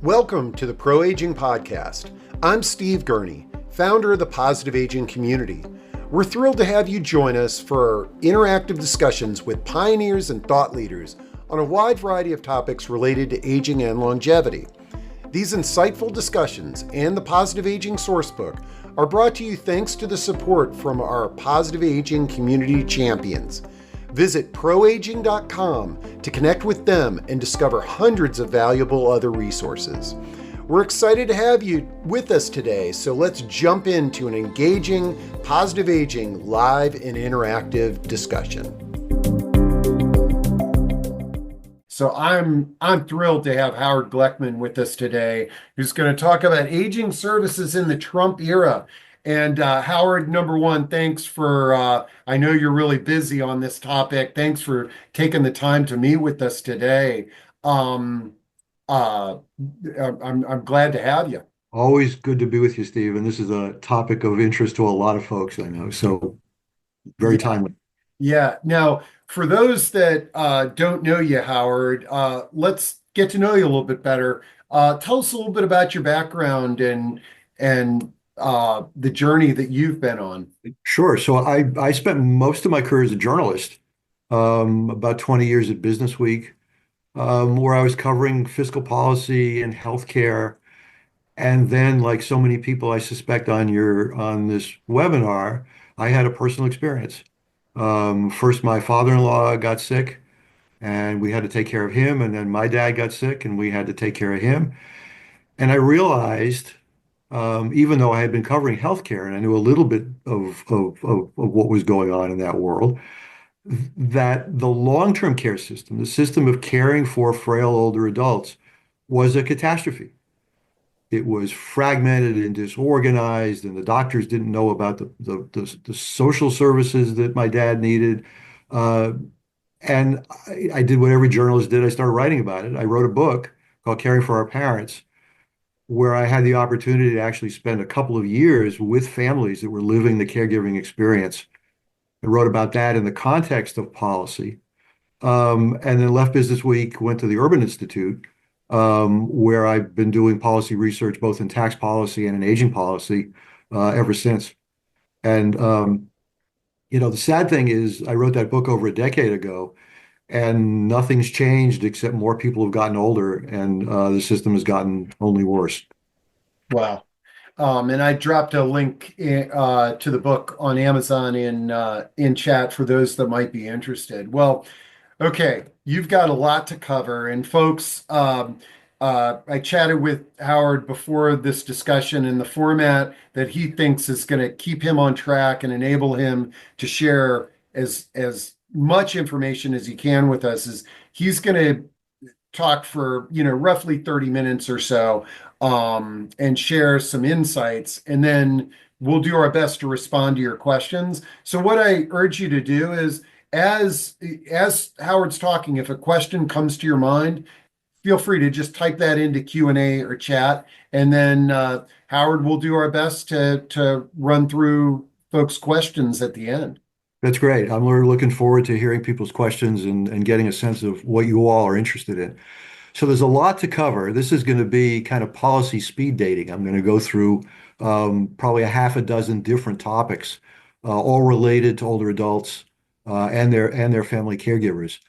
Welcome to the Pro Aging Podcast. I'm Steve Gurney, founder of the Positive Aging community. We're thrilled to have you join us for interactive discussions with pioneers and thought leaders on a wide variety of topics related to aging and longevity. These insightful discussions and the Positive Aging Sourcebook are brought to you thanks to the support from our Positive Aging community champions. Visit proaging.com to connect with them and discover hundreds of valuable other resources. We're excited to have you with us today, so let's jump into an engaging Positive Aging live and interactive discussion. So I'm thrilled to have Howard Gleckman with us today, who's going to talk about aging services in the Trump era. And Howard, number one, thanks for, I know you're really busy on this topic. Thanks for taking the time to meet with us today. I'm glad to have you. Always good to be with you, Steve. And this is a topic of interest to a lot of folks I know. So very timely. Yeah. Now, for those that don't know you, Howard, let's get to know you a little bit better. Tell us a little bit about your background and the journey that you've been on. Sure. So I spent most of my career as a journalist, about 20 years at Business Week, where I was covering fiscal policy and healthcare. And then, like so many people, I suspect on this webinar, I had a personal experience. First, my father-in-law got sick, and we had to take care of him. And then my dad got sick, and we had to take care of him. And I realized, even though I had been covering healthcare and I knew a little bit of what was going on in that world, that the long-term care system, the system of caring for frail older adults, was a catastrophe. It was fragmented and disorganized, and the doctors didn't know about the social services that my dad needed. And I did what every journalist did. I started writing about it. I wrote a book called Caring for Our Parents, where I had the opportunity to actually spend a couple of years with families that were living the caregiving experience. I wrote about that in the context of policy. And then left Business Week, went to the Urban Institute, where I've been doing policy research, both in tax policy and in aging policy, ever since. And, the sad thing is I wrote that book over a decade ago, and nothing's changed except more people have gotten older, and the system has gotten only worse. Wow. And I dropped a link to the book on Amazon in chat for those that might be interested. Well, okay, you've got a lot to cover. And folks, I chatted with Howard before this discussion, and the format that he thinks is going to keep him on track and enable him to share as much information as he can with us is he's going to talk for roughly 30 minutes or so, and share some insights, and then we'll do our best to respond to your questions. So what I urge you to do is, as Howard's talking, if a question comes to your mind, feel free to just type that into Q&A or chat, and then Howard will do our best to run through folks' questions at the end. That's great. I'm really looking forward to hearing people's questions and getting a sense of what you all are interested in. So there's a lot to cover. This is going to be kind of policy speed dating. I'm going to go through probably a half a dozen different topics, all related to older adults and their family caregivers.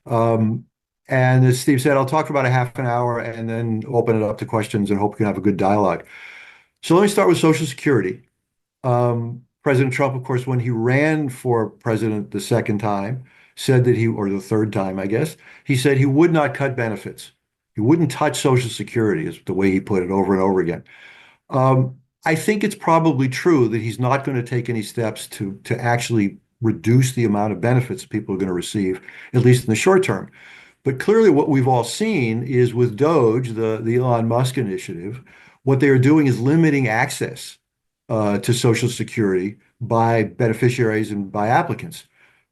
And as Steve said, I'll talk for about a half an hour and then open it up to questions and hope we can have a good dialogue. So let me start with Social Security. President Trump, of course, when he ran for president the second time, said that or the third time, I guess, he said he would not cut benefits. He wouldn't touch Social Security, is the way he put it over and over again. I think it's probably true that he's not going to take any steps to actually reduce the amount of benefits people are going to receive, at least in the short term. But clearly what we've all seen is with DOGE, the Elon Musk initiative, what they are doing is limiting access to Social Security by beneficiaries and by applicants.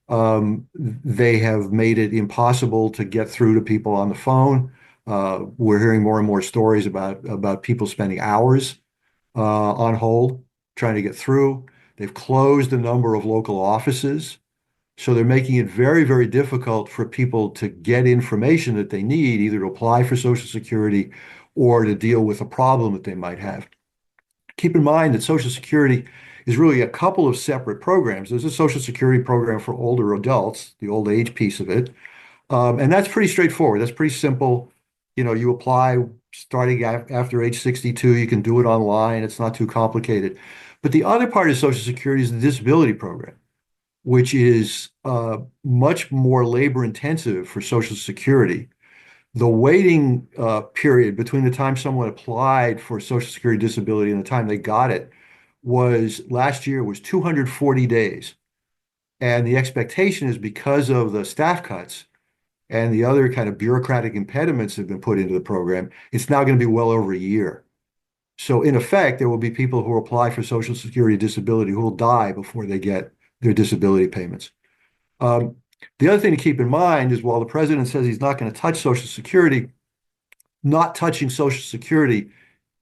They have made it impossible to get through to people on the phone. We're hearing more and more stories about people spending hours on hold trying to get through. They've closed a number of local offices. So they're making it very, very difficult for people to get information that they need, either to apply for Social Security or to deal with a problem that they might have. Keep in mind that Social Security is really a couple of separate programs. There's a Social Security program for older adults, the old age piece of it, and that's pretty straightforward. That's pretty simple. You apply starting after age 62. You can do it online. It's not too complicated. But the other part of Social Security is the disability program, which is much more labor intensive for Social Security. The waiting period between the time someone applied for Social Security disability and the time they got it was last year was 240 days. And the expectation is because of the staff cuts and the other kind of bureaucratic impediments that have been put into the program, it's now going to be well over a year. So in effect, there will be people who apply for Social Security disability who will die before they get their disability payments. Um, the other thing to keep in mind is while the president says he's not going to touch Social Security, not touching Social Security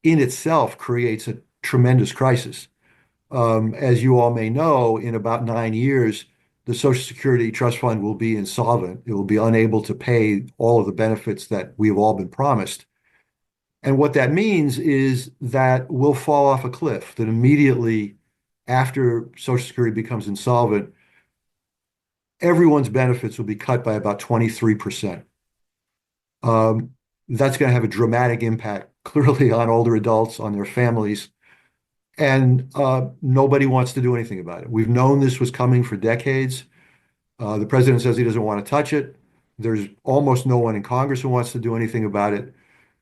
in itself creates a tremendous crisis. As you all may know, in about 9 years, the Social Security Trust Fund will be insolvent. It will be unable to pay all of the benefits that we've all been promised. And what that means is that we'll fall off a cliff, that immediately after Social Security becomes insolvent, everyone's benefits will be cut by about 23%. Um, that's going to have a dramatic impact, clearly, on older adults, on their families, and nobody wants to do anything about it. We've known this was coming for decades. The president says he doesn't want to touch it. There's almost no one in Congress who wants to do anything about it.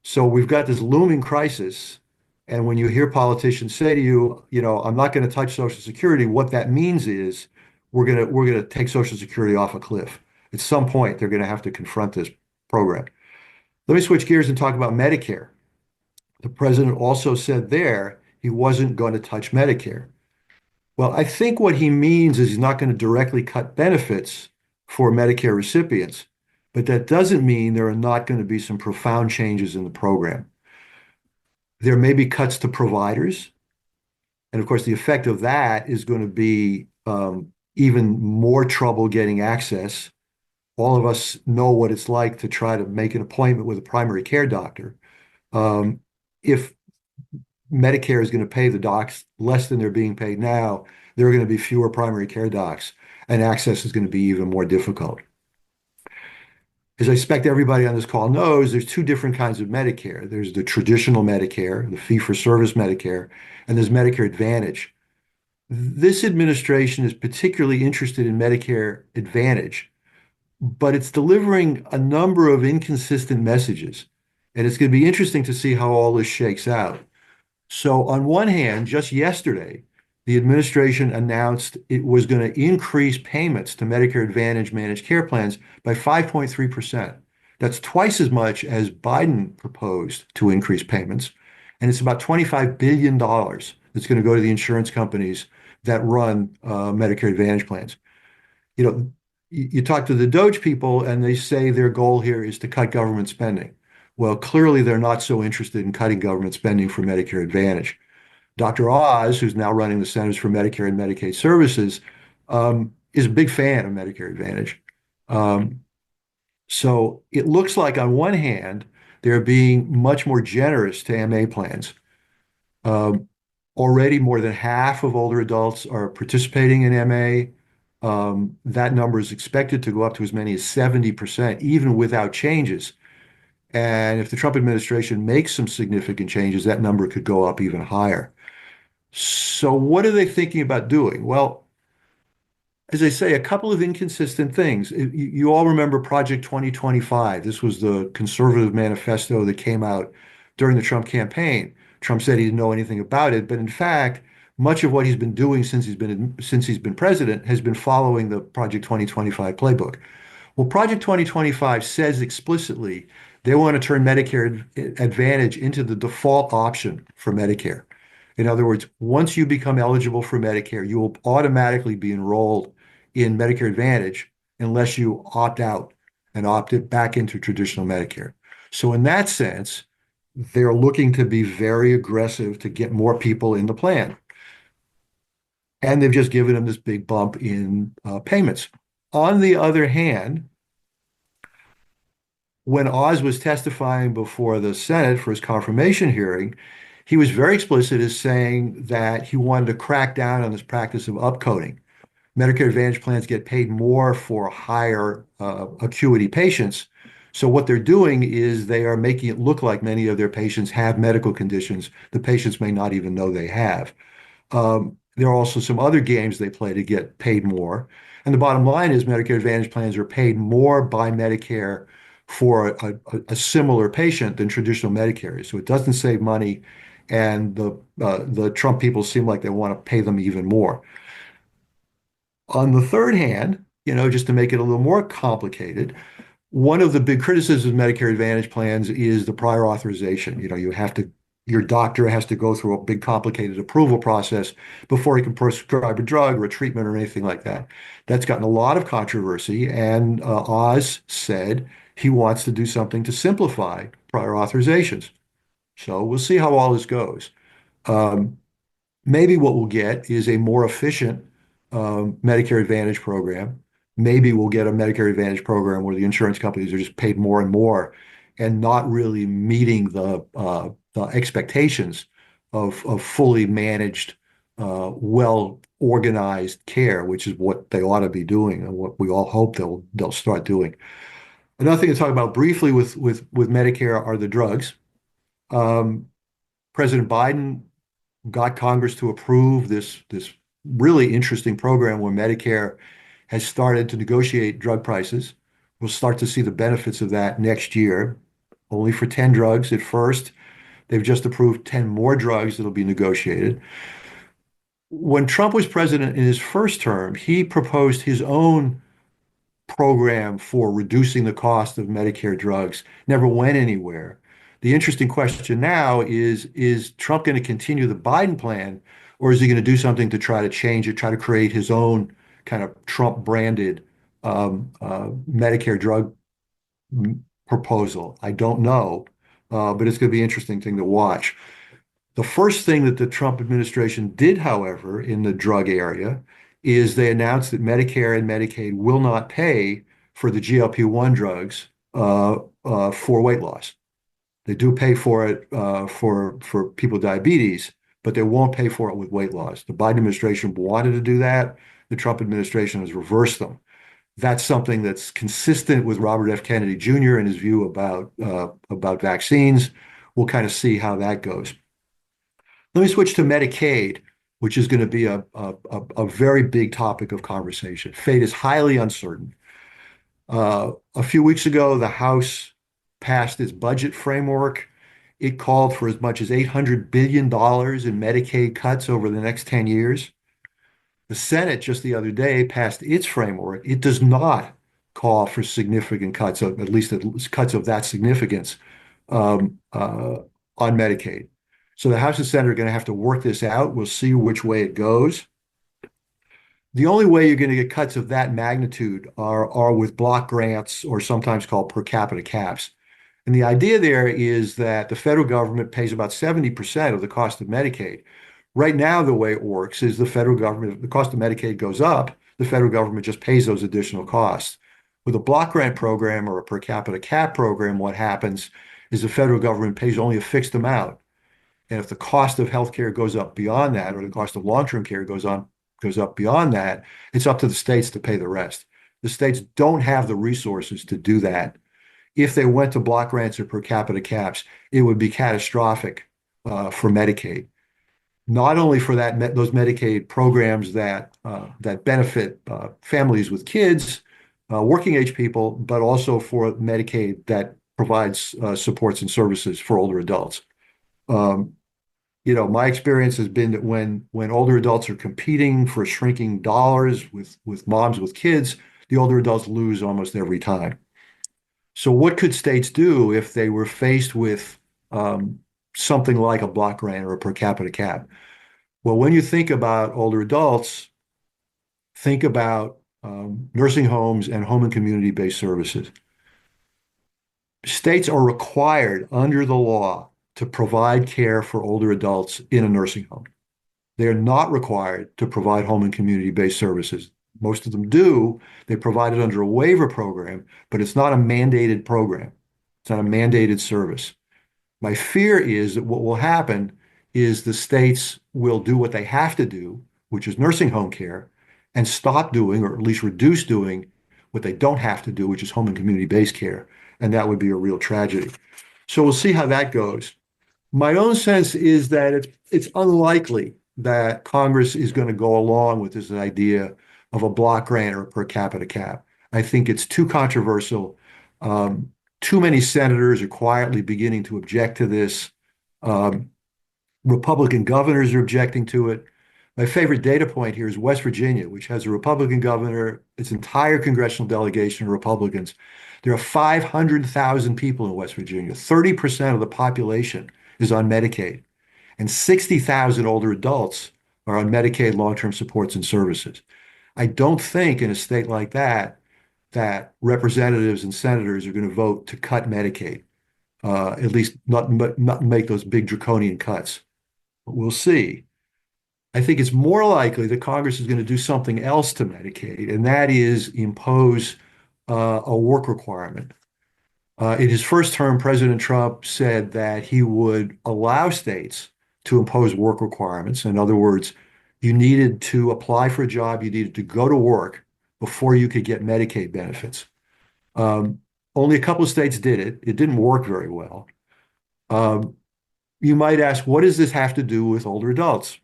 So we've got this looming crisis. And when you hear politicians say to you, I'm not going to touch Social Security, what that means is we're going to take Social Security off a cliff. At some point, they're going to have to confront this program. Let me switch gears and talk about Medicare. The president also said there he wasn't going to touch Medicare. Well, I think what he means is he's not going to directly cut benefits for Medicare recipients, but that doesn't mean there are not going to be some profound changes in the program. There may be cuts to providers. And of course, the effect of that is going to be even more trouble getting access. All of us know what it's like to try to make an appointment with a primary care doctor. If Medicare is going to pay the docs less than they're being paid now, there are going to be fewer primary care docs, and access is going to be even more difficult. As I expect everybody on this call knows, there's two different kinds of Medicare. There's the traditional Medicare, the fee-for-service Medicare, and there's Medicare Advantage. This administration is particularly interested in Medicare Advantage, but it's delivering a number of inconsistent messages. And it's going to be interesting to see how all this shakes out. So, on one hand, just yesterday, the administration announced it was going to increase payments to Medicare Advantage managed care plans by 5.3%. That's twice as much as Biden proposed to increase payments. And it's about $25 billion that's going to go to the insurance companies that run Medicare Advantage plans. You talk to the Doge people and they say their goal here is to cut government spending. Well, clearly they're not so interested in cutting government spending for Medicare Advantage. Dr. Oz, who's now running the Centers for Medicare and Medicaid Services, is a big fan of Medicare Advantage. So it looks like on one hand, they're being much more generous to MA plans. Um, Already more than half of older adults are participating in MA. That number is expected to go up to as many as 70%, even without changes. And if the Trump administration makes some significant changes, that number could go up even higher. So what are they thinking about doing? Well, as I say, a couple of inconsistent things. You all remember Project 2025. This was the conservative manifesto that came out during the Trump campaign. Trump said he didn't know anything about it, but in fact, much of what he's been doing since he's been president has been following the Project 2025 playbook. Well, Project 2025 says explicitly they want to turn Medicare Advantage into the default option for Medicare. In other words, once you become eligible for Medicare, you will automatically be enrolled in Medicare Advantage unless you opt out and opt it back into traditional Medicare. So in that sense, they're looking to be very aggressive to get more people in the plan. And they've just given them this big bump in payments. On the other hand, when Oz was testifying before the Senate for his confirmation hearing, he was very explicit as saying that he wanted to crack down on this practice of upcoding. Medicare Advantage plans get paid more for higher acuity patients. So what they're doing is they are making it look like many of their patients have medical conditions the patients may not even know they have. There are also some other games they play to get paid more. And the bottom line is Medicare Advantage plans are paid more by Medicare for a similar patient than traditional Medicare is. So it doesn't save money, and the Trump people seem like they want to pay them even more. On the third hand, just to make it a little more complicated, one of the big criticisms of Medicare Advantage plans is the prior authorization. Your doctor has to go through a big complicated approval process before he can prescribe a drug or a treatment or anything like that. That's gotten a lot of controversy, and Oz said he wants to do something to simplify prior authorizations. So we'll see how all this goes. Um, Maybe what we'll get is a more efficient Medicare Advantage program. Maybe we'll get a Medicare Advantage program where the insurance companies are just paid more and more and not really meeting the expectations of fully managed, well organized care, which is what they ought to be doing and what we all hope they'll start doing. Another thing to talk about briefly with Medicare are the drugs. Um, President Biden got Congress to approve this really interesting program where Medicare has started to negotiate drug prices. We'll start to see the benefits of that next year, only for 10 drugs at first. They've just approved 10 more drugs that'll be negotiated. When Trump was president in his first term, he proposed his own program for reducing the cost of Medicare drugs, never went anywhere. The interesting question now is Trump going to continue the Biden plan, or is he going to do something to try to change it, try to create his own kind of Trump branded Medicare drug proposal? I don't know, but it's going to be an interesting thing to watch. The first thing that the Trump administration did, however, in the drug area is they announced that Medicare and Medicaid will not pay for the GLP-1 drugs for weight loss. They do pay for it for people with diabetes, but they won't pay for it with weight loss. The Biden administration wanted to do that. The Trump administration has reversed them. That's something that's consistent with Robert F. Kennedy Jr. and his view about vaccines. We'll kind of see how that goes. Let me switch to Medicaid, which is going to be a very big topic of conversation. Fate is highly uncertain. A few weeks ago, the House passed its budget framework. It called for as much as $800 billion in Medicaid cuts over the next 10 years. The Senate just the other day passed its framework. It does not call for significant cuts, at least cuts of that significance on Medicaid. So the House and Senate are going to have to work this out. We'll see which way it goes. The only way you're going to get cuts of that magnitude are with block grants or sometimes called per capita caps. And the idea there is that the federal government pays about 70% of the cost of Medicaid. Right now, the way it works is the federal government, the cost of Medicaid goes up, the federal government just pays those additional costs. With a block grant program or a per capita cap program, what happens is the federal government pays only a fixed amount. And if the cost of healthcare goes up beyond that, or the cost of long-term care goes up beyond that, it's up to the states to pay the rest. The states don't have the resources to do that. If they went to block grants or per capita caps, it would be catastrophic for Medicaid. Not only for those Medicaid programs that benefit families with kids, working age people, but also for Medicaid that provides supports and services for older adults. My experience has been that when older adults are competing for shrinking dollars with moms with kids, the older adults lose almost every time. So what could states do if they were faced with something like a block grant or a per capita cap? Well, when you think about older adults, think about nursing homes and home and community-based services. States are required under the law to provide care for older adults in a nursing home. They are not required to provide home and community-based services. Most of them do. They provide it under a waiver program, but it's not a mandated program. It's not a mandated service. My fear is that what will happen is the states will do what they have to do, which is nursing home care, and stop doing, or at least reduce doing, what they don't have to do, which is home and community-based care. And that would be a real tragedy. So we'll see how that goes. My own sense is that it's unlikely that Congress is going to go along with this idea of a block grant or a per capita cap. I think it's too controversial. Um, Too many senators are quietly beginning to object to this. Um, Republican governors are objecting to it. My favorite data point here is West Virginia, which has a Republican governor, its entire congressional delegation of Republicans. There are 500,000 people in West Virginia. 30% of the population is on Medicaid, and 60,000 older adults are on Medicaid long-term supports and services. I don't think in a state like that representatives and senators are going to vote to cut Medicaid, at least not make those big draconian cuts. But we'll see. I think it's more likely that Congress is going to do something else to Medicaid, and that is impose a work requirement. In his first term, President Trump said that he would allow states to impose work requirements. In other words, you needed to apply for a job, you needed to go to work before you could get Medicaid benefits. Um, Only a couple of states did it. It didn't work very well. Um, you might ask, what does this have to do with older adults?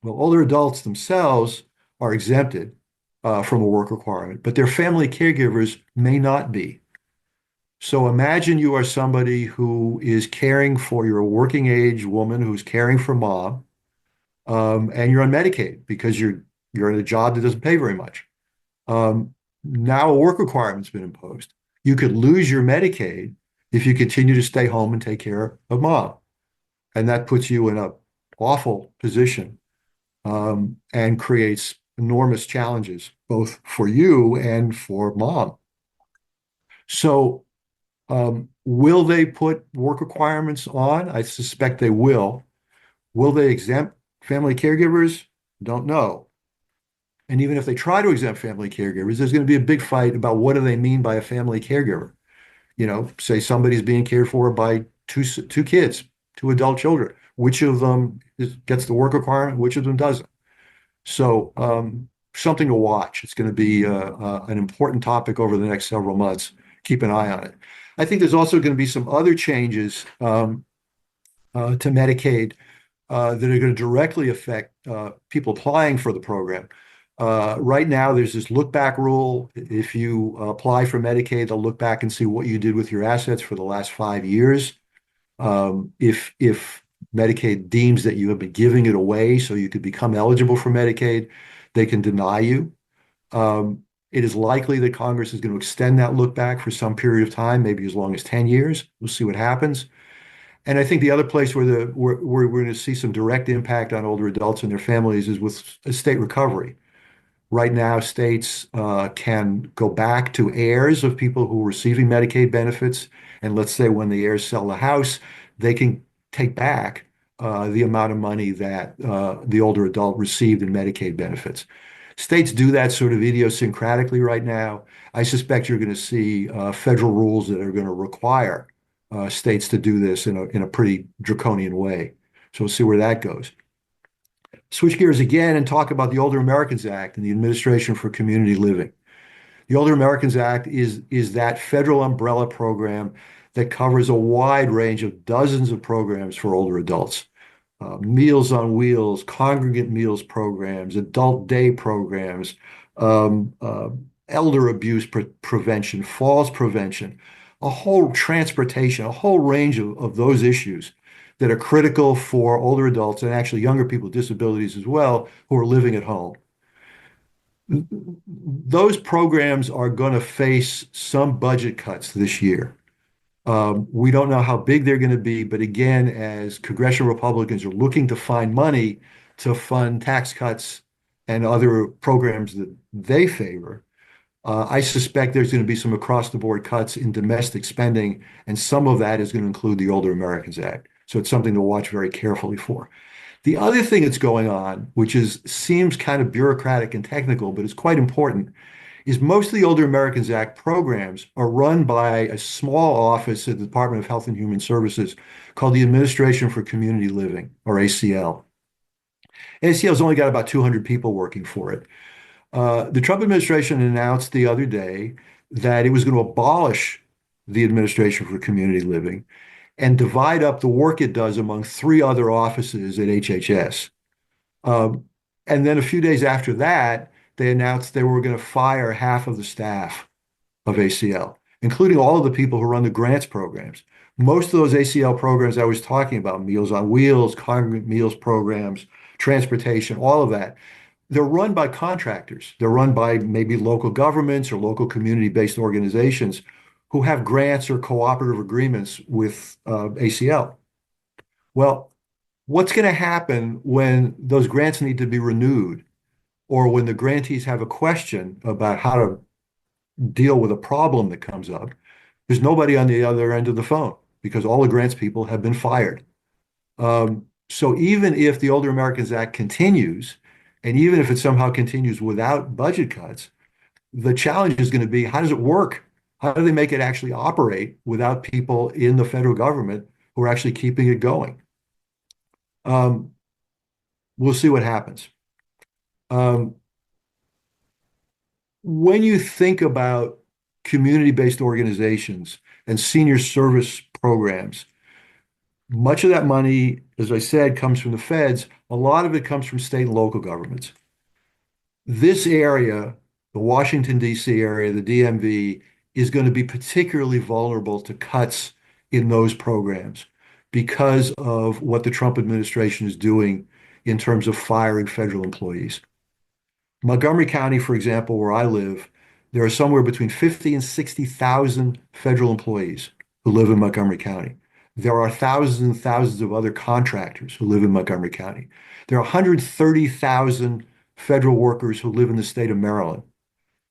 Well, older adults themselves are exempted from a work requirement, but their family caregivers may not be. So imagine you are somebody who is caring for your working age woman who's caring for mom, and you're on Medicaid because you're in a job that doesn't pay very much. Now a work requirement's been imposed. You could lose your Medicaid if you continue to stay home and take care of mom, and that puts you in a awful position, and creates enormous challenges both for you and for mom. So will they put work requirements on? I suspect they will. Will they exempt family caregivers? Don't know. And even if they try to exempt family caregivers, there's going to be a big fight about what do they mean by a family caregiver. Say somebody's being cared for by two kids, two adult children. Which of them gets the work requirement? Which of them doesn't? So something to watch. It's going to be an important topic over the next several months. Keep an eye on it. I think there's also going to be some other changes to Medicaid that are going to directly affect people applying for the program. Right now, there's this look back rule. If you apply for Medicaid, they'll look back and see what you did with your assets for the last 5 years. If Medicaid deems that you have been giving it away so you could become eligible for Medicaid, they can deny you. It is likely that Congress is going to extend that look back for some period of time, maybe as long as 10 years. We'll see what happens. And I think the other place where we're going to see some direct impact on older adults and their families is with state recovery. Right now, states can go back to heirs of people who are receiving Medicaid benefits. And let's say when the heirs sell the house, they can take back the amount of money that the older adult received in Medicaid benefits. States do that sort of idiosyncratically right now. I suspect you're going to see federal rules that are going to require states to do this in a pretty draconian way. So we'll see where that goes. Switch gears again and talk about the Older Americans Act and the Administration for Community Living. The Older Americans Act is that federal umbrella program that covers a wide range of dozens of programs for older adults. Meals on Wheels, congregate meals programs, adult day programs, um, uh, elder abuse prevention, falls prevention, a whole transportation, a whole range of those issues that are critical for older adults and actually younger people with disabilities as well who are living at home. Those programs are going to face some budget cuts this year. We don't know how big they're going to be, but again, as congressional Republicans are looking to find money to fund tax cuts and other programs that they favor, I suspect there's going to be some across the board cuts in domestic spending, and some of that is going to include the Older Americans Act. So it's something to watch very carefully for. The other thing that's going on, which seems kind of bureaucratic and technical, but is quite important, is most of the Older Americans Act programs are run by a small office at the Department of Health and Human Services called the Administration for Community Living, or ACL. ACL's only got about 200 people working for it. The Trump administration announced the other day that it was going to abolish the Administration for Community Living and divide up the work it does among three other offices at HHS. Um, and then a few days after that, they announced they were going to fire half of the staff of ACL, including all of the people who run the grants programs. Most of those ACL programs I was talking about, Meals on Wheels, congregate meals programs, transportation, all of that, they're run by contractors. They're run by maybe local governments or local community-based organizations who have grants or cooperative agreements with ACL. Well, what's going to happen when those grants need to be renewed or when the grantees have a question about how to deal with a problem that comes up? There's nobody on the other end of the phone because all the grants people have been fired. So even if the Older Americans Act continues, and even if it somehow continues without budget cuts, the challenge is going to be how does it work? How do they make it actually operate without people in the federal government who are actually keeping it going? Um, we'll see what happens. Um, when you think about community-based organizations and senior service programs, much of that money, as I said, comes from the feds. A lot of it comes from state and local governments. This area, the Washington, D.C. area, the DMV, is going to be particularly vulnerable to cuts in those programs because of what the Trump administration is doing in terms of firing federal employees. Montgomery County, for example, where I live, there are somewhere between 50 and 60,000 federal employees who live in Montgomery County. There are thousands and thousands of other contractors who live in Montgomery County. There are 130,000 federal workers who live in the state of Maryland.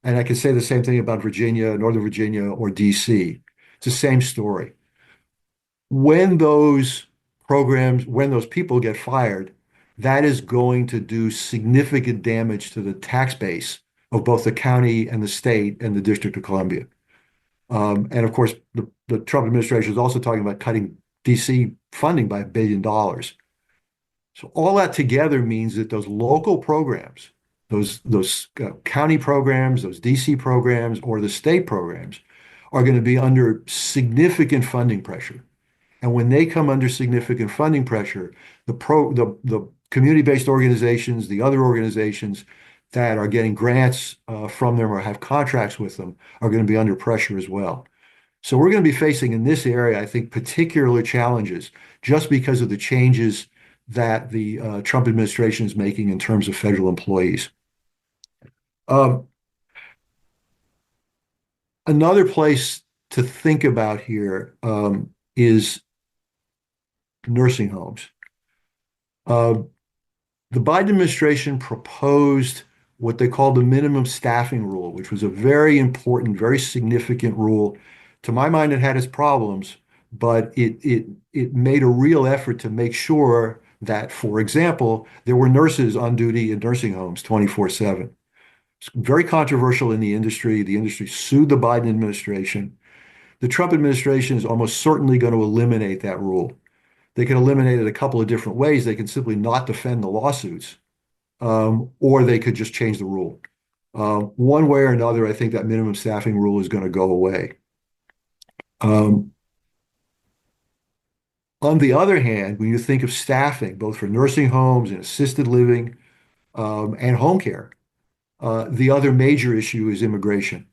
And I can say the same thing about Virginia, Northern Virginia, or DC. It's the same story. When those programs, when those people get fired, that is going to do significant damage to the tax base of both the county and the state and the District of Columbia. And of course, the Trump administration is also talking about cutting DC funding by $1 billion. So all that together means that those local programs, those county programs, those DC programs, or the state programs are going to be under significant funding pressure. And when they come under significant funding pressure, the community-based organizations, the other organizations that are getting grants from them or have contracts with them are going to be under pressure as well. So we're going to be facing in this area, I think, particular challenges just because of the changes that the Trump administration is making in terms of federal employees. Um, Another place to think about here is nursing homes. Uh, the Biden administration proposed what they called the minimum staffing rule, which was a very important, very significant rule. To my mind, it had its problems, but it made a real effort to make sure that, for example, there were nurses on duty in nursing homes 24/7. It's very controversial in the industry. The industry sued the Biden administration. The Trump administration is almost certainly going to eliminate that rule. They can eliminate it a couple of different ways. They can simply not defend the lawsuits, or they could just change the rule. One way or another, I think that minimum staffing rule is going to go away. Um, on the other hand, when you think of staffing, both for nursing homes and assisted living and home care, the other major issue is immigration.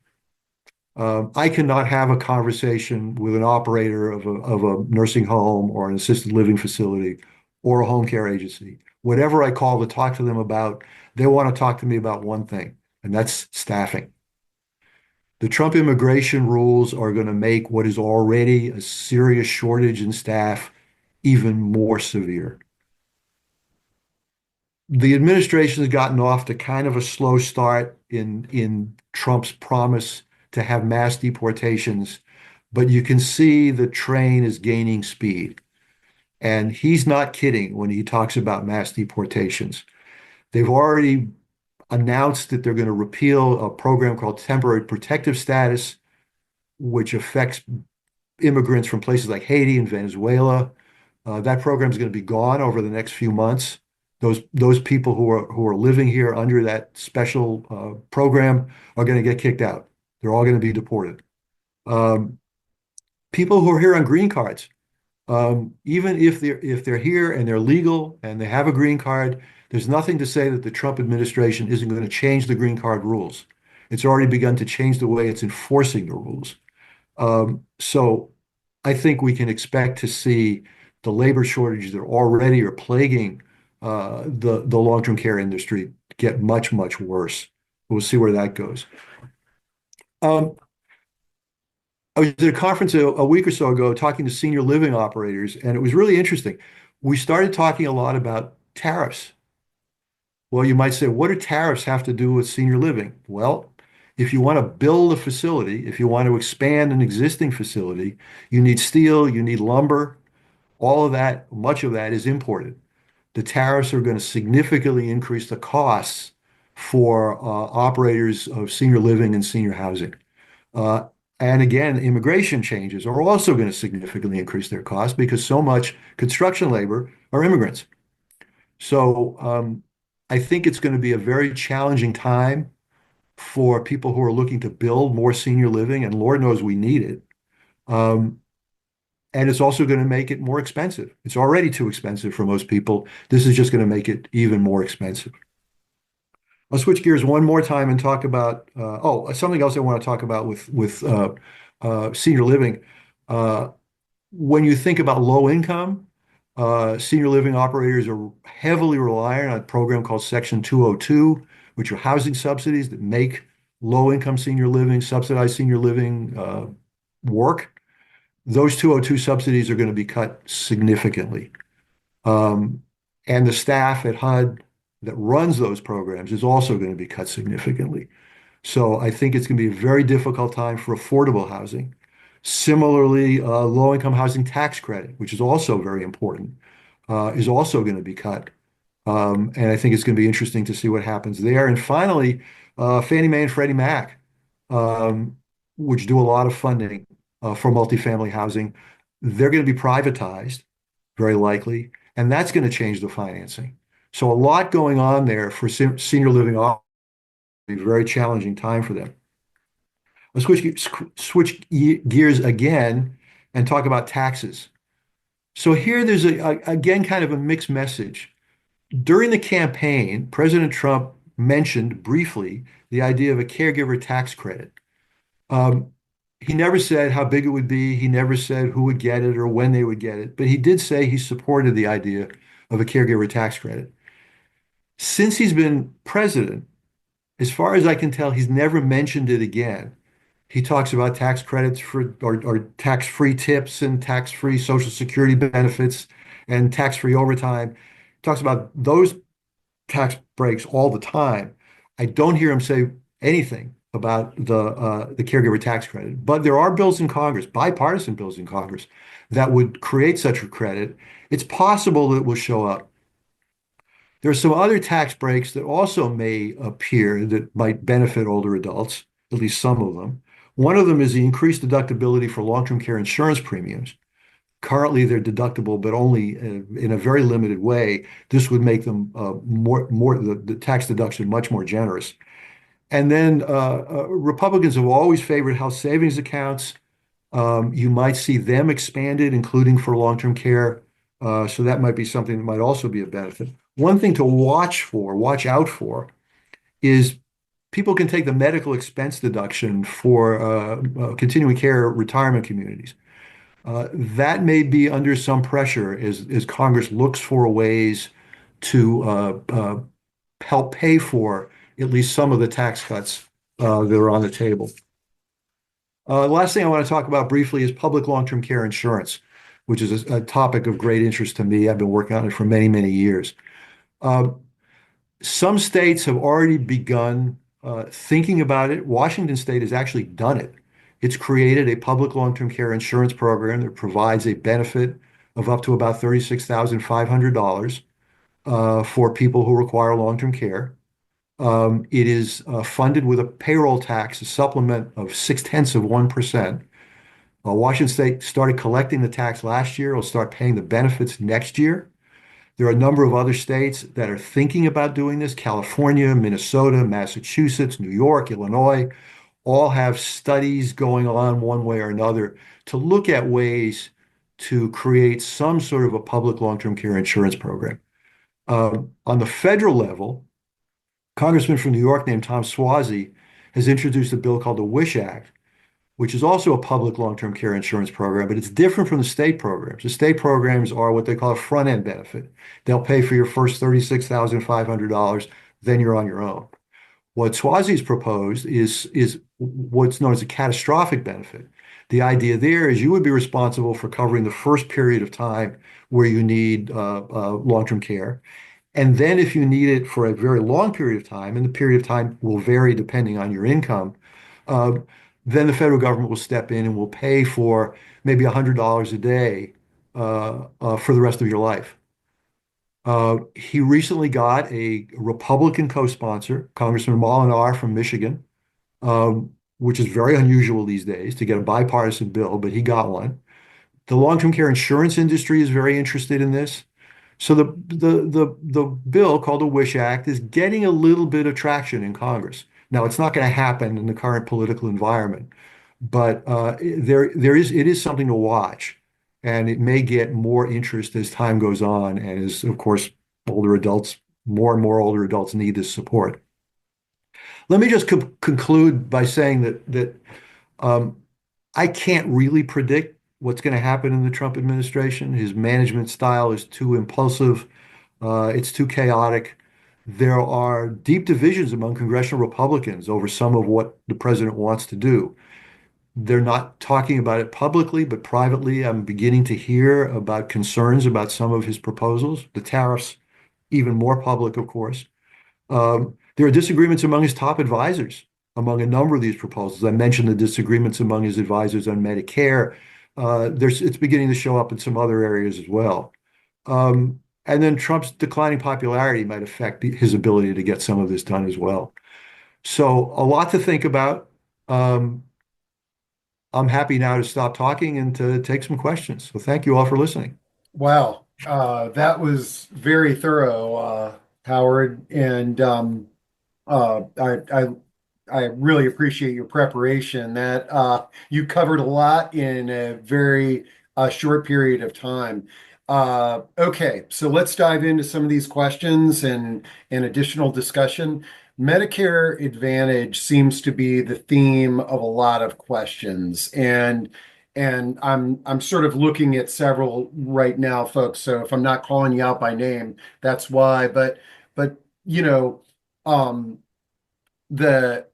I cannot have a conversation with an operator of a nursing home or an assisted living facility or a home care agency. Whatever I call to talk to them about, they want to talk to me about one thing, and that's staffing. The Trump immigration rules are going to make what is already a serious shortage in staff even more severe. The administration has gotten off to kind of a slow start in Trump's promise to have mass deportations, but you can see the train is gaining speed. And he's not kidding when he talks about mass deportations. They've already announced that they're going to repeal a program called temporary protective status, which affects immigrants from places like Haiti and Venezuela. That program is going to be gone over the next few months. Those people who are living here under that special program are going to get kicked out. They're all going to be deported. Um, People who are here on green cards, even if they're here and they're legal and they have a green card, there's nothing to say that the Trump administration isn't going to change the green card rules. It's already begun to change the way it's enforcing the rules. So I think we can expect to see the labor shortages that already are plaguing the long-term care industry get much, much worse. We'll see where that goes. Um, I was at a conference a week or so ago talking to senior living operators, and it was really interesting. We started talking a lot about tariffs. Well, you might say, what do tariffs have to do with senior living? Well, if you want to build a facility, if you want to expand an existing facility, you need steel, you need lumber, all of that, much of that is imported. The tariffs are going to significantly increase the costs for operators of senior living and senior housing. Uh, and again, immigration changes are also going to significantly increase their costs because so much construction labor are immigrants. So I think it's going to be a very challenging time for people who are looking to build more senior living, and Lord knows we need it. Um, and it's also going to make it more expensive. It's already too expensive for most people. This is just going to make it even more expensive. I'll switch gears one more time and talk about something else I want to talk about with senior living. Uh, when you think about low income, senior living operators are heavily reliant on a program called Section 202, which are housing subsidies that make low income senior living, subsidized senior living work. Those 202 subsidies are going to be cut significantly. Um, and the staff at HUD that runs those programs is also going to be cut significantly. So I think it's going to be a very difficult time for affordable housing. Similarly, low-income housing tax credit, which is also very important, is also going to be cut. And I think it's going to be interesting to see what happens there. And finally, Fannie Mae and Freddie Mac, um, which do a lot of funding for multifamily housing, they're going to be privatized, very likely, and that's going to change the financing. So a lot going on there for senior living. Be a very challenging time for them. Let's switch gears again and talk about taxes. So here there's again kind of a mixed message. During the campaign, President Trump mentioned briefly the idea of a caregiver tax credit. Um, he never said how big it would be. He never said who would get it or when they would get it, but he did say he supported the idea of a caregiver tax credit. Since he's been president, as far as I can tell, he's never mentioned it again. He talks about tax credits for or tax-free tips and tax-free Social Security benefits and tax-free overtime. He talks about those tax breaks all the time. I don't hear him say anything about the caregiver tax credit. But there are bills in Congress, bipartisan bills in Congress, that would create such a credit. It's possible that it will show up. There are some other tax breaks that also may appear that might benefit older adults, at least some of them. One of them is the increased deductibility for long-term care insurance premiums. Currently, they're deductible, but only in a very limited way. This would make them the tax deduction much more generous. And then Republicans have always favored health savings accounts. You might see them expanded, including for long-term care. So that might be something that might also be a benefit. One thing to watch out for, is people can take the medical expense deduction for continuing care retirement communities. That may be under some pressure as Congress looks for ways to help pay for at least some of the tax cuts that are on the table. The last thing I want to talk about briefly is public long-term care insurance, which is a topic of great interest to me. I've been working on it for many, many years. Uh, some states have already begun thinking about it. Washington State has actually done it. It's created a public long-term care insurance program that provides a benefit of up to about $36,500 for people who require long-term care. It is funded with a payroll tax, a supplement of 0.6%. Washington State started collecting the tax last year. It'll start paying the benefits next year. There are a number of other states that are thinking about doing this. California, Minnesota, Massachusetts, New York, Illinois, all have studies going on one way or another to look at ways to create some sort of a public long-term care insurance program. On the federal level, Congressman from New York named Tom Suozzi has introduced a bill called the WISH Act, which is also a public long-term care insurance program, but it's different from the state programs. The state programs are what they call a front-end benefit. They'll pay for your first $36,500, then you're on your own. What Swazi's proposed is what's known as a catastrophic benefit. The idea there is you would be responsible for covering the first period of time where you need long-term care. And then if you need it for a very long period of time, and the period of time will vary depending on your income, uh, then the federal government will step in and will pay for maybe $100 a day for the rest of your life. He recently got a Republican co-sponsor, Congressman Molinar from Michigan, which is very unusual these days to get a bipartisan bill, but he got one. The long-term care insurance industry is very interested in this. So the bill called the WISH Act is getting a little bit of traction in Congress. Now, it's not going to happen in the current political environment, but it is something to watch, and it may get more interest as time goes on, and as of course more and more older adults need this support. Let me just conclude by saying that um, I can't really predict what's going to happen in the Trump administration. His management style is too impulsive. It's too chaotic. There are deep divisions among congressional Republicans over some of what the president wants to do. They're not talking about it publicly, but privately, I'm beginning to hear about concerns about some of his proposals. The tariffs, even more public, of course. There are disagreements among his top advisors among a number of these proposals. I mentioned the disagreements among his advisors on Medicare. It's beginning to show up in some other areas as well. And then Trump's declining popularity might affect his ability to get some of this done as well. So a lot to think about. Um, I'm happy now to stop talking and to take some questions. So thank you all for listening. Wow, that was very thorough, Howard, and I really appreciate your preparation. That you covered a lot in a very short period of time. Okay, so let's dive into some of these questions and additional discussion. Medicare Advantage seems to be the theme of a lot of questions, and I'm sort of looking at several right now, folks. So if I'm not calling you out by name, that's why. But you know, the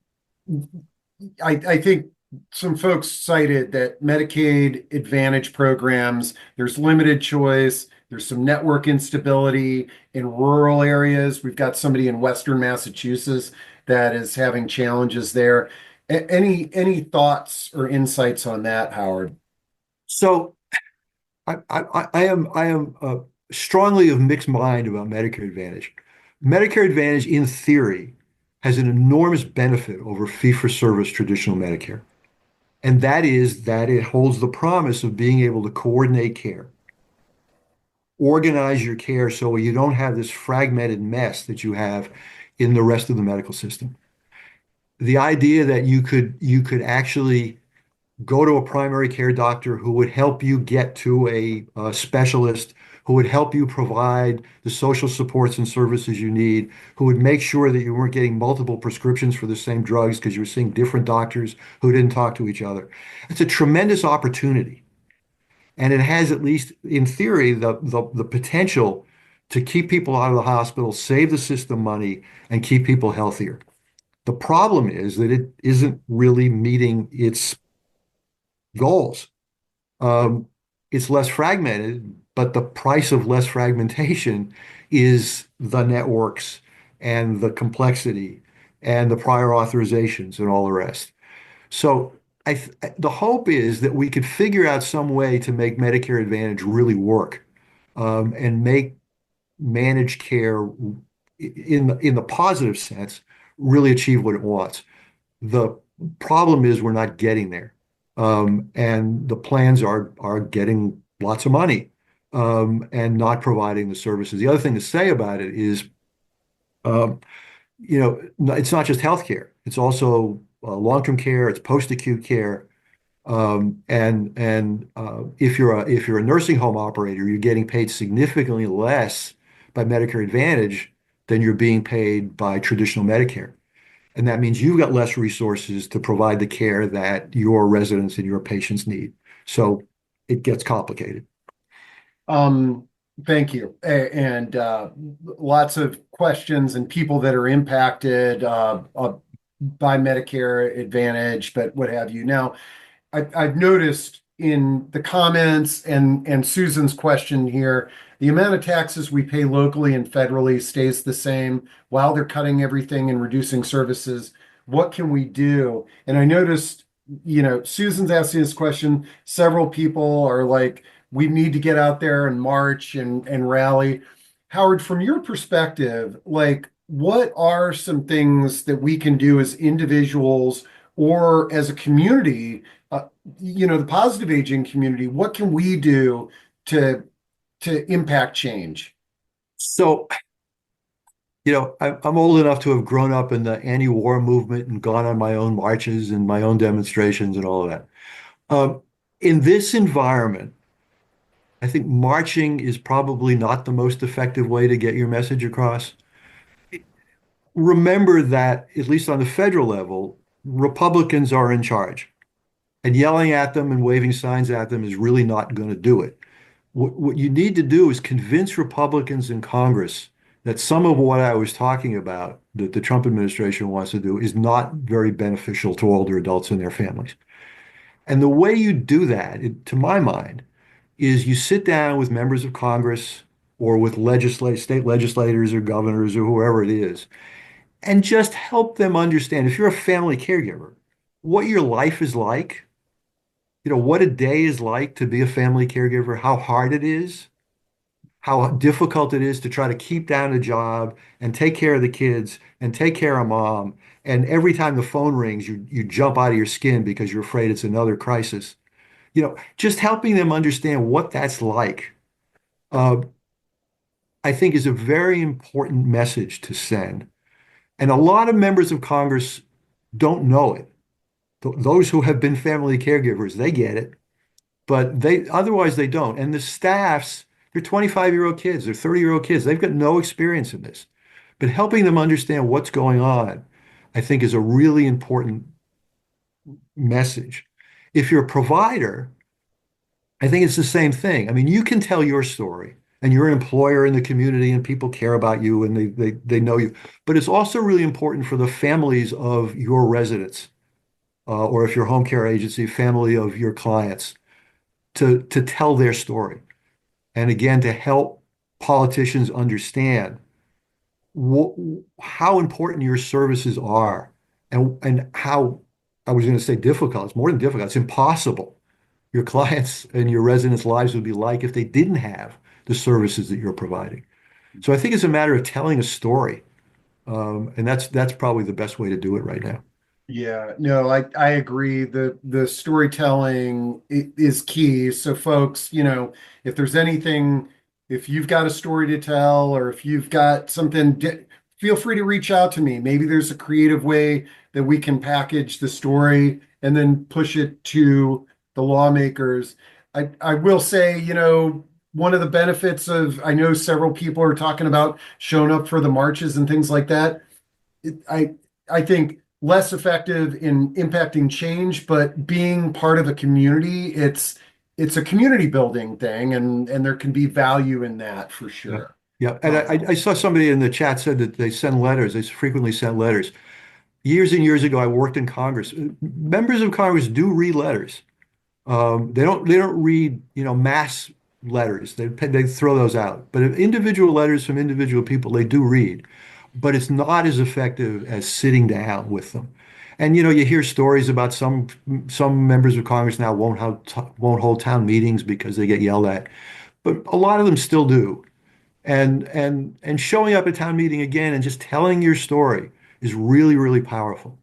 I think some folks cited that Medicaid Advantage programs, there's limited choice, there's some network instability in rural areas. We've got somebody in Western Massachusetts that is having challenges there. Any thoughts or insights on that, Howard? So I am strongly of mixed mind about Medicare Advantage. Medicare Advantage, in theory, has an enormous benefit over fee-for-service traditional Medicare, and that is that it holds the promise of being able to coordinate care, organize your care so you don't have this fragmented mess that you have in the rest of the medical system. The idea that you could actually go to a primary care doctor who would help you get to a specialist, who would help you provide the social supports and services you need, who would make sure that you weren't getting multiple prescriptions for the same drugs because you were seeing different doctors who didn't talk to each other. It's a tremendous opportunity. And it has, at least in theory, the potential to keep people out of the hospital, save the system money, and keep people healthier. The problem is that it isn't really meeting its goals. Um, it's less fragmented, but the price of less fragmentation is the networks and the complexity and the prior authorizations and all the rest. So the hope is that we could figure out some way to make Medicare Advantage really work, and make managed care in the positive sense really achieve what it wants. The problem is we're not getting there. And the plans are getting lots of money and not providing the services. The other thing to say about it is, um, it's not just healthcare. It's also long-term care. It's post-acute care. And if you're a nursing home operator, you're getting paid significantly less by Medicare Advantage than you're being paid by traditional Medicare. And that means you've got less resources to provide the care that your residents and your patients need. So it gets complicated. Um, Thank you. And lots of questions and people that are impacted by Medicare Advantage, but what have you. Now, I've noticed in the comments and Susan's question here, the amount of taxes we pay locally and federally stays the same while they're cutting everything and reducing services. What can we do? And I noticed, Susan's asking this question. Several people are like, we need to get out there and march and rally. Howard, from your perspective, like, what are some things that we can do as individuals or as a community? The positive aging community, what can we do to impact change? So, I'm old enough to have grown up in the anti-war movement and gone on my own marches and my own demonstrations and all of that. Um, in this environment, I think marching is probably not the most effective way to get your message across. Remember that, at least on the federal level, Republicans are in charge, and yelling at them and waving signs at them is really not going to do it. What you need to do is convince Republicans in Congress that some of what I was talking about, that the Trump administration wants to do, is not very beneficial to older adults and their families. And the way you do that, to my mind, is you sit down with members of Congress or with state legislators or governors or whoever it is, and just help them understand, if you're a family caregiver, what your life is like, what a day is like to be a family caregiver, how hard it is, how difficult it is to try to keep down a job and take care of the kids and take care of mom. And every time the phone rings, you jump out of your skin because you're afraid it's another crisis. Just helping them understand what that's like, uh, I think is a very important message to send. And a lot of members of Congress don't know it. Those who have been family caregivers, they get it, but they don't. And the staffs, they're 25-year-old kids, they're 30-year-old kids. They've got no experience in this. But helping them understand what's going on, I think, is a really important message. If you're a provider, I think it's the same thing. I mean, you can tell your story and you're an employer in the community and people care about you and they know you. But it's also really important for the families of your residents, or if you're a home care agency, family of your clients, to tell their story. And again, to help politicians understand how important your services are and how, I was going to say difficult, it's more than difficult, it's impossible your clients and your residents' lives would be like if they didn't have the services that you're providing. So I think it's a matter of telling a story. And that's probably the best way to do it right now. Yeah, no, I agree. The storytelling is key. So folks, if there's anything, if you've got a story to tell or if you've got something, feel free to reach out to me. Maybe there's a creative way that we can package the story and then push it to the lawmakers. I will say, one of the benefits of, I know several people are talking about showing up for the marches and things like that. I think less effective in impacting change, but being part of a community, it's a community building thing, and there can be value in that for Yeah. sure. Yeah. And Um, I saw somebody in the chat said that they send letters. They frequently send letters. Years and years ago, I worked in Congress. Members of Congress do read letters. They don't read, mass letters. They throw those out. But if individual letters from individual people, they do read. But it's not as effective as sitting down with them. And you hear stories about some members of Congress now won't hold town meetings because they get yelled at. But a lot of them still do. And showing up at town meeting again and just telling your story is really, really powerful.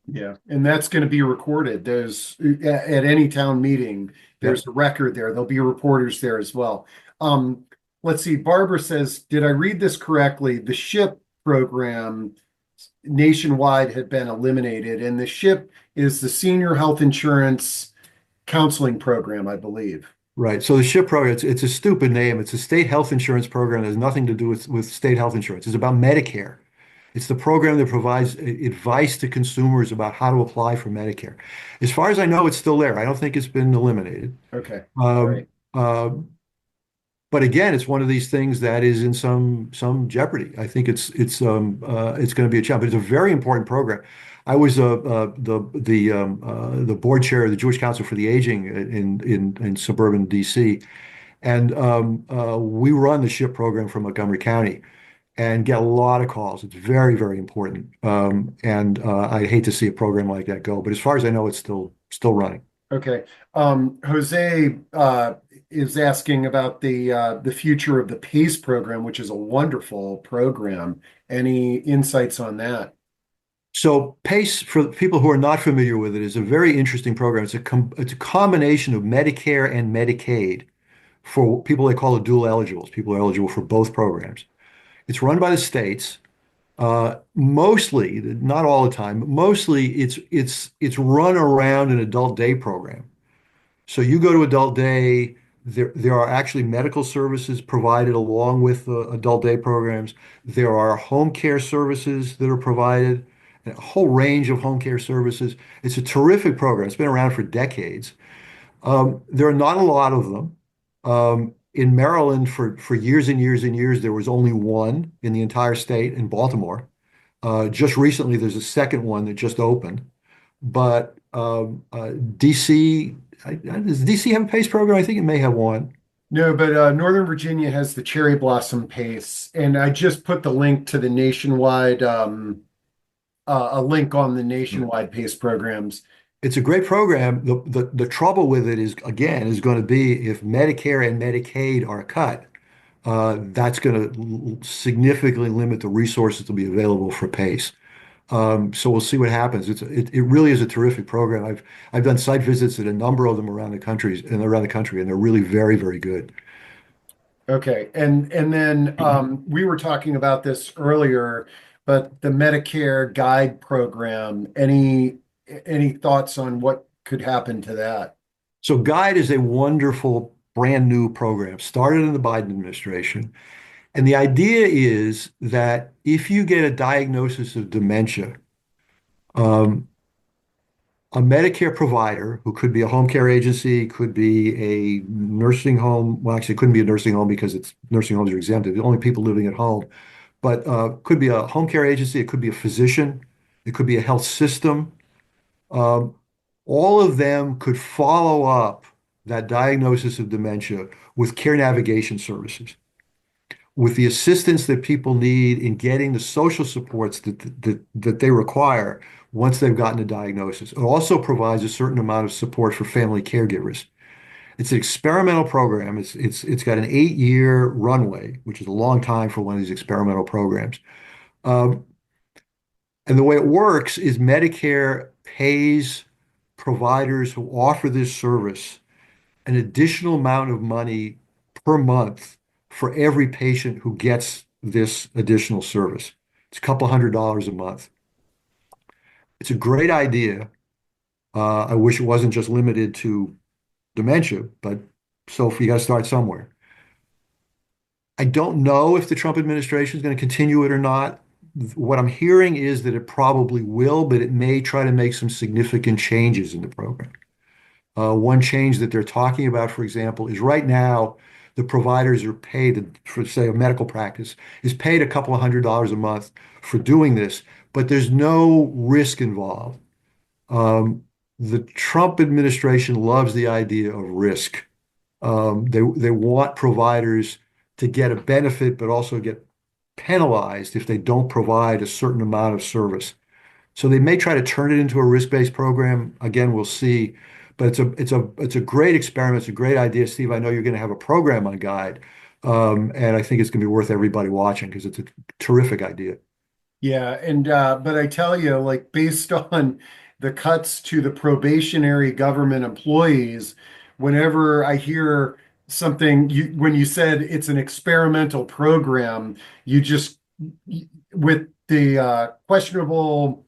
Yeah, and that's going to be recorded. There's at any town meeting, there's Yep. a record there. There'll be reporters there as well. Um, let's see. Barbara says, did I read this correctly? The SHIP program nationwide had been eliminated, and the SHIP is the Senior Health Insurance Counseling Program, I believe. Right. So the SHIP program, it's a stupid name. It's a state health insurance program that has nothing to do with state health insurance. It's about Medicare. It's the program that provides advice to consumers about how to apply for Medicare. As far as I know, it's still there. I don't think it's been eliminated. Okay. All Um, right. uh, but again, it's one of these things that is in some jeopardy. I think it's going to be a challenge. But it's a very important program. I was the board chair of the Jewish Council for the Aging in suburban DC, and we run the SHIP program from Montgomery County and get a lot of calls. It's very, very important. And I hate to see a program like that go. But as far as I know, it's still running. Okay. Jose is asking about the future of the PACE program, which is a wonderful program. Any insights on that? So PACE, for people who are not familiar with it, is a very interesting program. It's a combination of Medicare and Medicaid for people they call it dual eligibles. People are eligible for both programs. It's run by the states. Mostly, not all the time, but mostly it's run around an adult day program. So you go to adult day, there are actually medical services provided along with the adult day programs. There are home care services that are provided, a whole range of home care services. It's a terrific program. It's been around for decades. There are not a lot of them. In Maryland, for years and years and years, there was only one in the entire state in Baltimore. Just recently, there's a second one that just opened. But DC, does DC have a PACE program? I think it may have one. No, but Northern Virginia has the Cherry Blossom PACE, and I just put the link to the nationwide a link on the Yeah. nationwide PACE programs. It's a great program. The trouble with it is, again, is going to be if Medicare and Medicaid are cut, that's going to significantly limit the resources to be available for PACE. So we'll see what happens. It really is a terrific program. I've done site visits at a number of them around the country, and they're really very, very good. Okay, and then we were talking about this earlier, but the Medicare Guide program, any thoughts on what could happen to that? So Guide is a wonderful brand new program started in the Biden administration. And the idea is that if you get a diagnosis of dementia, um, a Medicare provider who could be a home care agency, could be a nursing home. Well, actually, it couldn't be a nursing home because it's nursing homes are exempted. The only people living at home, but could be a home care agency. It could be a physician. It could be a health system. Um, all of them could follow up that diagnosis of dementia with care navigation services, with the assistance that people need in getting the social supports that they require once they've gotten a diagnosis. It also provides a certain amount of support for family caregivers. It's an experimental program. It's got an 8-year runway, which is a long time for one of these experimental programs. Um, and the way it works is Medicare pays providers who offer this service an additional amount of money per month for every patient who gets this additional service. It's a couple $100s a month. It's a great idea. I wish it wasn't just limited to dementia, but so you got to start somewhere. I don't know if the Trump administration is going to continue it or not. What I'm hearing is that it probably will, but it may try to make some significant changes in the program. One change that they're talking about, for example, is right now the providers are paid for, say, a medical practice is paid a couple of $100s a month for doing this, but there's no risk involved. The Trump administration loves the idea of risk. They want providers to get a benefit, but also get penalized if they don't provide a certain amount of service. So they may try to turn it into a risk-based program. Again, we'll see. But it's a great experiment. It's a great idea, Steve. I know you're going to have a program on Guide, and I think it's going to be worth everybody watching because it's a terrific idea. Yeah, and but I tell you, like based on the cuts to the probationary government employees, whenever I hear something when you said it's an experimental program, you just with the questionable,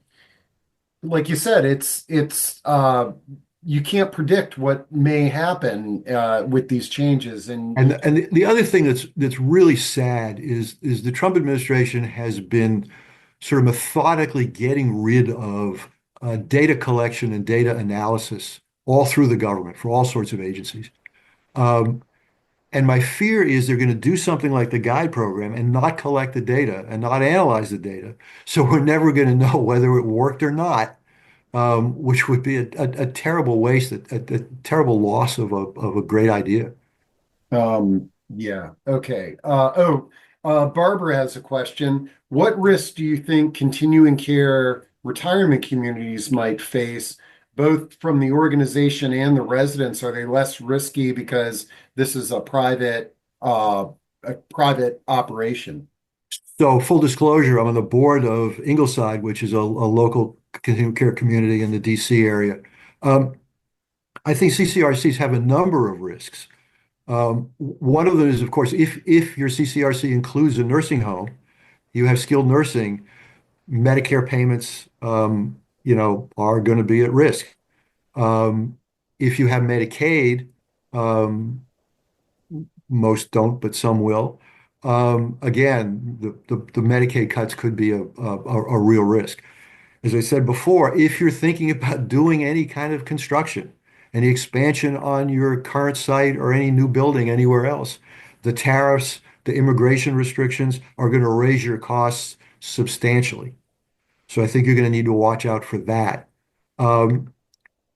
like you said, it's you can't predict what may happen with these changes, and you, And the other thing that's really sad is the Trump administration has been sort of methodically getting rid of data collection and data analysis all through the government for all sorts of agencies. Um, and my fear is they're going to do something like the guide program and not collect the data and not analyze the data. So we're never going to know whether it worked or not, which would be a terrible waste, a terrible loss of a great idea. Yeah. Okay. Barbara has a question. What risks do you think continuing care retirement communities might face, both from the organization and the residents? Are they less risky because this is a private operation? So, full disclosure, I'm on the board of Ingleside, which is a local continuing care community in the DC area. Um, I think CCRCs have a number of risks. One of them is, of course, if your CCRC includes a nursing home, you have skilled nursing, Medicare payments, are going to be at risk. If you have Medicaid, um, most don't, but some will. Again, the Medicaid cuts could be a real risk. As I said before, if you're thinking about doing any kind of construction, any expansion on your current site or any new building anywhere else, the tariffs, the immigration restrictions are going to raise your costs substantially. So I think you're going to need to watch out for that. Um,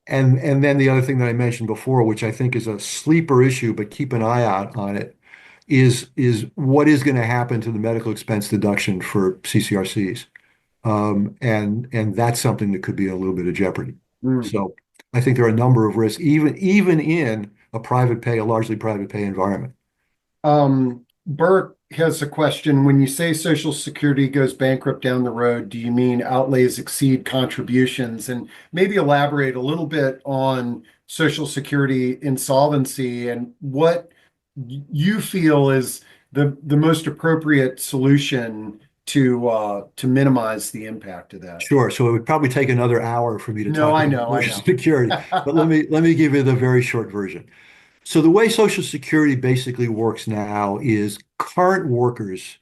and then the other thing that I mentioned before, which I think is a sleeper issue, but keep an eye out on it, is what is going to happen to the medical expense deduction for CCRCs. And that's something that could be in a little bit of jeopardy. Mm. So I think there are a number of risks, even in a largely private pay environment. Burke has a question. When you say Social Security goes bankrupt down the road, do you mean outlays exceed contributions? And maybe elaborate a little bit on Social Security insolvency and what you feel is the most appropriate solution to minimize the impact of that. Sure. So it would probably take another hour for me to No, talk I about know, I Social know. Security, but let me give you the very short version. So the way Social Security basically works now is current workers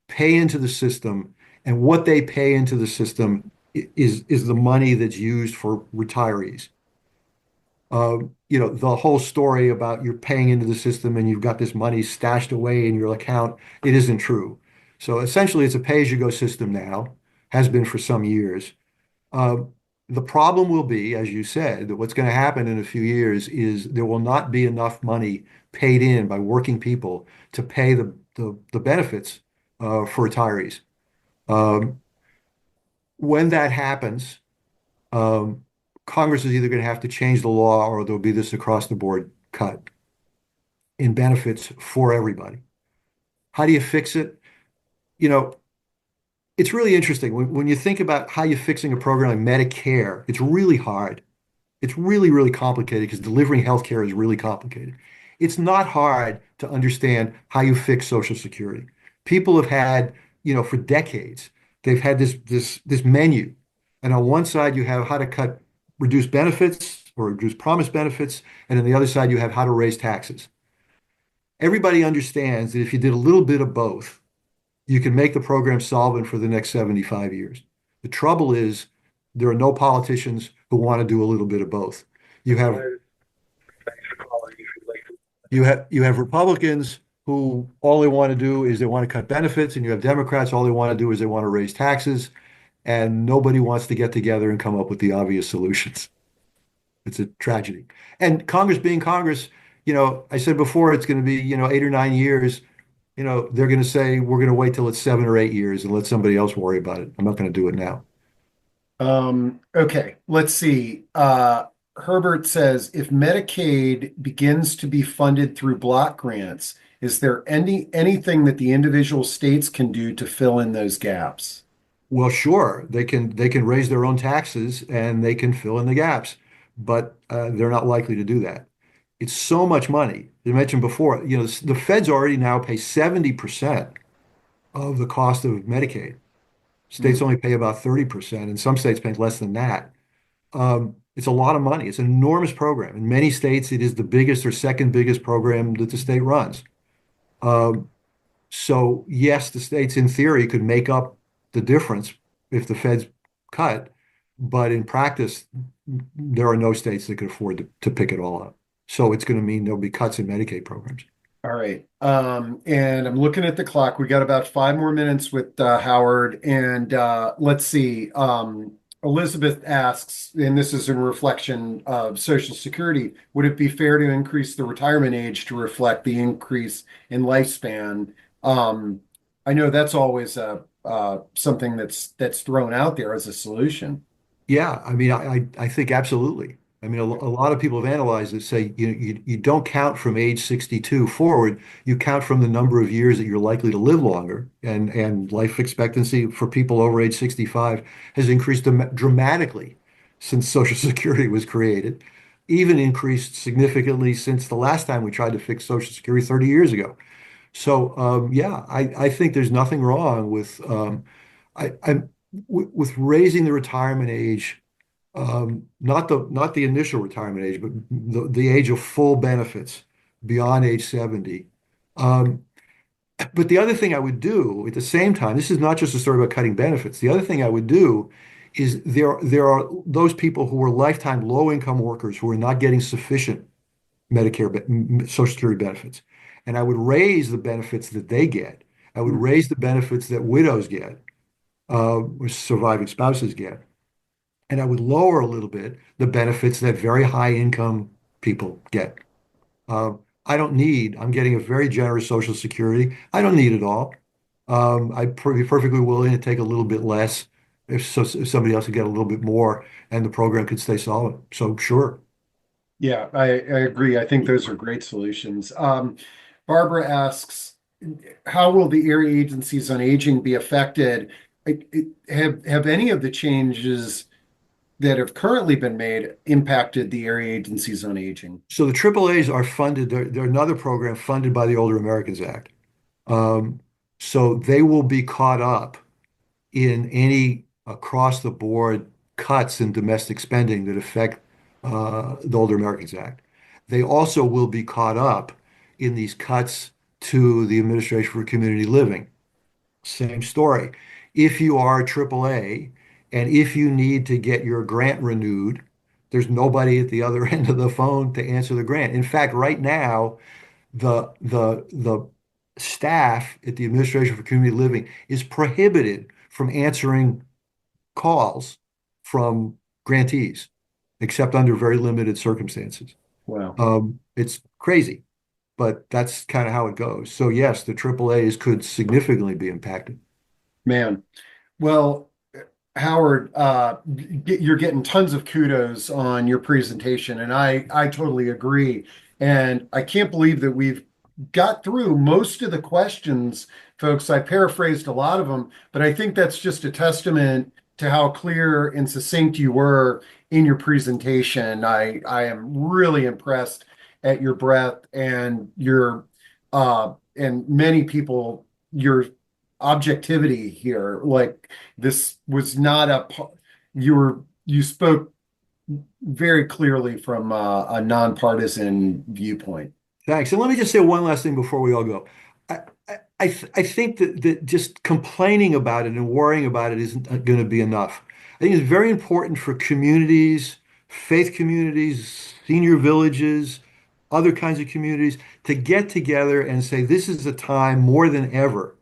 pay into the system, and what they pay into the system is the money that's used for retirees. The whole story about you're paying into the system and you've got this money stashed away in your account, it isn't true. So essentially, it's a pay-as-you-go system now, has been for some years. Uh, the problem will be, as you said, that what's going to happen in a few years is there will not be enough money paid in by working people to pay the benefits for retirees. Um, when that happens, um, Congress is either going to have to change the law or there'll be this across the board cut in benefits for everybody. How do you fix it? You know, it's really interesting when you think about how you're fixing a program like Medicare, it's really hard. It's really, really complicated because delivering healthcare is really complicated. It's not hard to understand how you fix Social Security. People have had, for decades, they've had this menu. And on one side, you have how to reduce benefits or reduce promised benefits. And on the other side, you have how to raise taxes. Everybody understands that if you did a little bit of both, you can make the program solvent for the next 75 years. The trouble is there are no politicians who want to do a little bit of both. You have you have Republicans who all they want to do is they want to cut benefits, and you have Democrats all they want to do is they want to raise taxes, and nobody wants to get together and come up with the obvious solutions. It's a tragedy. And Congress being Congress, I said before it's going to be, 8 or 9 years. They're going to say we're going to wait till it's 7 or 8 years and let somebody else worry about it. I'm not going to do it now. Okay, let's see. Herbert says if Medicaid begins to be funded through block grants, is there anything that the individual states can do to fill in those gaps? Well, sure, they can raise their own taxes and they can fill in the gaps, but they're not likely to do that. It's so much money. You mentioned before, the feds already now pay 70% of the cost of Medicaid. States Mm. only pay about 30%, and some states pay less than that. It's a lot of money. It's an enormous program. In many states, it is the biggest or second biggest program that the state runs. Um, so yes, the states in theory could make up the difference if the feds cut, but in practice, there are no states that could afford to pick it all up. So it's going to mean there'll be cuts in Medicaid programs. All right. And I'm looking at the clock. We got about 5 more minutes with Howard. And let's see. Elizabeth asks, and this is in reflection of Social Security, would it be fair to increase the retirement age to reflect the increase in lifespan? I know that's always something that's thrown out there as a solution. Yeah, I mean, I think absolutely. I mean, a lot of people have analyzed it, say you don't count from age 62 forward, you count from the number of years that you're likely to live longer. And life expectancy for people over age 65 has increased dramatically since Social Security was created, even increased significantly since the last time we tried to fix Social Security 30 years ago. So yeah, I think there's nothing wrong with with raising the retirement age, not the initial retirement age, but the age of full benefits beyond age 70. Um, but the other thing I would do at the same time, this is not just a story about cutting benefits. The other thing I would do is there are those people who are lifetime low income workers who are not getting sufficient Social Security benefits. And I would raise the benefits that they get. I would Mm. raise the benefits that widows get, or surviving spouses get. And I would lower a little bit the benefits that very high income people get. Uh, I'm getting a very generous Social Security. I don't need it all. I'd be perfectly willing to take a little bit less if somebody else could get a little bit more and the program could stay solid. So sure. Yeah, I agree. I think those are great solutions. Barbara asks, how will the area agencies on aging be affected? Have any of the changes that have currently been made impacted the area agencies on aging? So the AAAs are funded. They're another program funded by the Older Americans Act. Um, so they will be caught up in any across the board cuts in domestic spending that affect the Older Americans Act. They also will be caught up in these cuts to the Administration for Community Living. Same story. If you are AAA and if you need to get your grant renewed, there's nobody at the other end of the phone to answer the grant. In fact, right now, the staff at the Administration for Community Living is prohibited from answering calls from grantees, except under very limited circumstances. Wow, It's crazy, but that's kind of how it goes. So yes, the AAAs could significantly be impacted. man. Well, Howard, you're getting tons of kudos on your presentation, and I totally agree. And I can't believe that we've got through most of the questions, folks. I paraphrased a lot of them, but I think that's just a testament to how clear and succinct you were in your presentation. I am really impressed at your breadth and your and many people your objectivity here. Like this was not you spoke very clearly from a nonpartisan viewpoint. Thanks. And let me just say one last thing before we all go. I think that just complaining about it and worrying about it isn't going to be enough. I think it's very important for communities, faith communities, senior villages, other kinds of communities to get together and say this is a time more than ever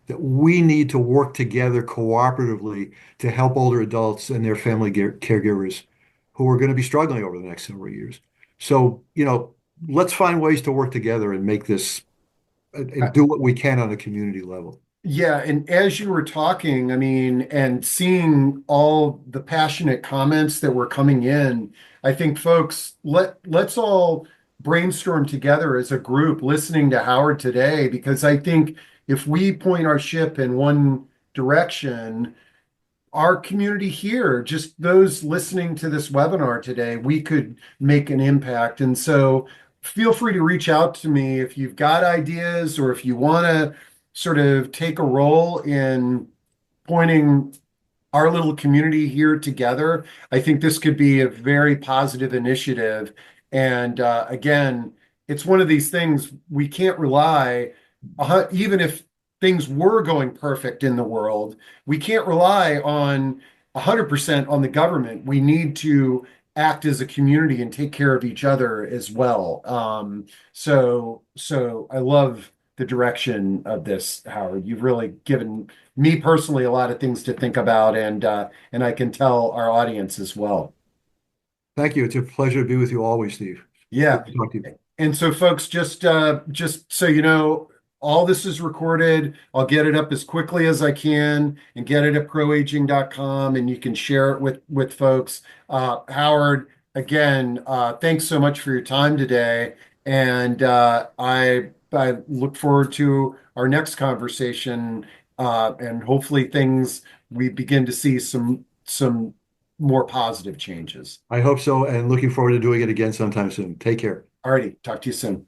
that we need to work together cooperatively to help older adults and their family caregivers who are going to be struggling over the next several years. So, let's find ways to work together and make this and do what we can on a community level. Yeah, and as you were talking, I mean, and seeing all the passionate comments that were coming in, I think folks, let's all brainstorm together as a group listening to Howard today, because I think if we point our ship in one direction, our community here, just those listening to this webinar today, we could make an impact. And so feel free to reach out to me if you've got ideas or if you want to sort of take a role in pointing our little community here together. I think this could be a very positive initiative. And again, it's one of these things we can't rely, even if things were going perfect in the world, we can't rely on 100% on the government. We need to act as a community and take care of each other as well. So I love the direction of this, Howard. You've really given me personally a lot of things to think about, and I can tell our audience as well. Thank you. It's a pleasure to be with you always, Steve. Yeah. Good to talk to you. And so folks, just so you know, all this is recorded. I'll get it up as quickly as I can and get it at proaging.com, and you can share it with folks. Howard, again, thanks so much for your time today. And I look forward to our next conversation, and hopefully things we begin to see some more positive changes. I hope so, and looking forward to doing it again sometime soon. Take care. Alrighty, talk to you soon.